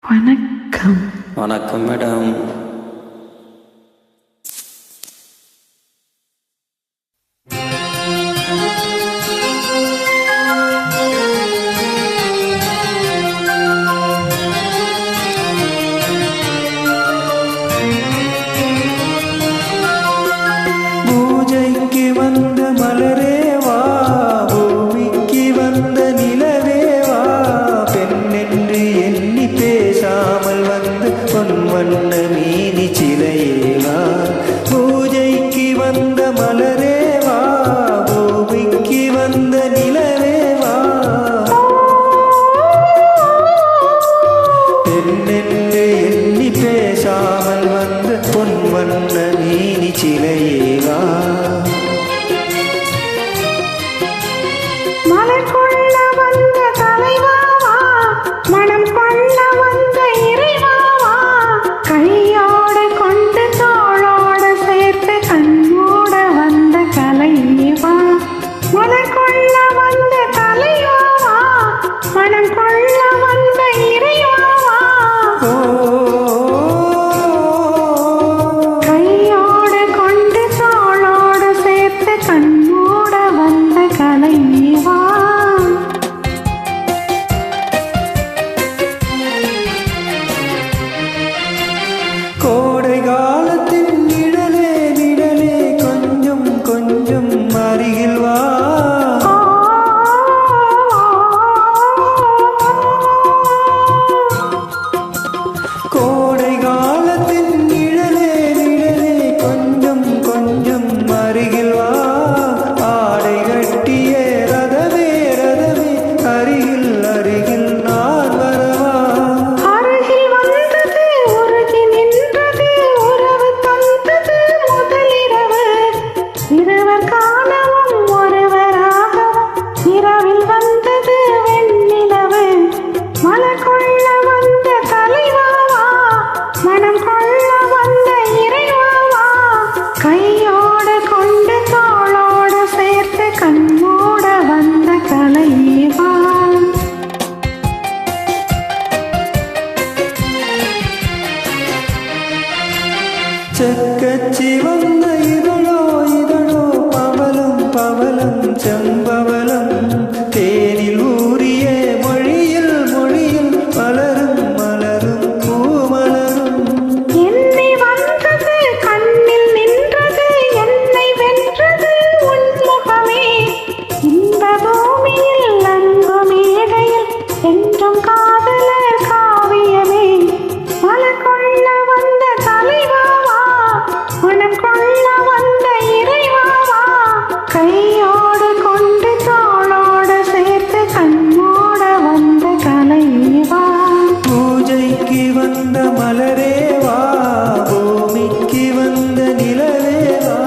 வணக்கம். வணக்கம் மேடம். பூஜைக்கு வந்த மலரேவா, பூமிக்கு வந்த நிலவேவா, பெண்ணென்று எண்ணி பேசாமல் வந்து பொன் வண்ண மீனி சிலையேவா. பூஜைக்கு வந்த மலரேவா, பூமிக்கு வந்த நிலவேவா, பெண்ணென்று எண்ணி பேசாமல் வந்த பொன் வண்ண மீனி சிலையேவா. மலர் கொள்ள வந்த தலைவாவா, மனம் கொள்ள வந்த இறைவாவா, கையோடு கொண்டு தோளோடு சேர்த்து கண்ணோட வந்த கலைவா. மலர் கொள்ள வந்த தலைவாவா, மனம் கொள்ள வந்த இறைவாவா, கையோடு கொண்டு தோளோடு சேர்த்து கண்ணோட வந்த கலைவா. கோடை காலத்தின் நிழலே நிழலே கொஞ்சம் கொஞ்சம் அருகில் வா. கோடை காலத்தின் நிழலே நிழலே கொஞ்சம் கொஞ்சம் அருகில் வா. ஆடை கட்டிய ரதவே ரதவே அருகில் அருகில் நான் வரவா. அருகில் வந்தது உருகி நின்றது உறவு தந்தது முதலிரவு. இருவர் காணவும் ஒருவராகவும் இரவில் வந்தது வெண்ணிலவு. மலர் கொள்ள வந்த தலைவாவா, மனம் கொள்ள வந்த இறைவாவா, கையோடு கொண்டு தோளோடு சேர்த்து கண்ணோட வந்த கலைவா. செக்கச்சி வந்த இதழோ இதழோ பவளம் பவளம் செம்பவளம், தேனில் ஊறிய மொழியில் மொழியில் மலரும் மலரும் பூமலரும். என்னை வந்தது கண்ணில் நின்றது என்னை வென்றது உன்முகமே. இந்த பூமியில் அன்பு மேடையில் என்றும் காதலர் காவியமே. மலர் கொள்ள வந்த தலைவாவா, மனம் கொள்ள வந்த இறைவாவா, கையோடு கொண்டு தோளோடு சேர்த்து கண்ணோட வந்த கலைவா. பூஜைக்கு வந்த மலரேவா, பூமிக்கு வந்த நிலவேவா,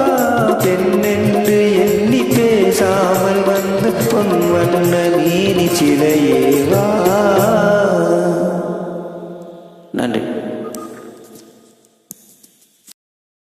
பெண்ணென்று எண்ணி பேசாமல் வந்த பொன் வண்ண மீனி சிலையேவா.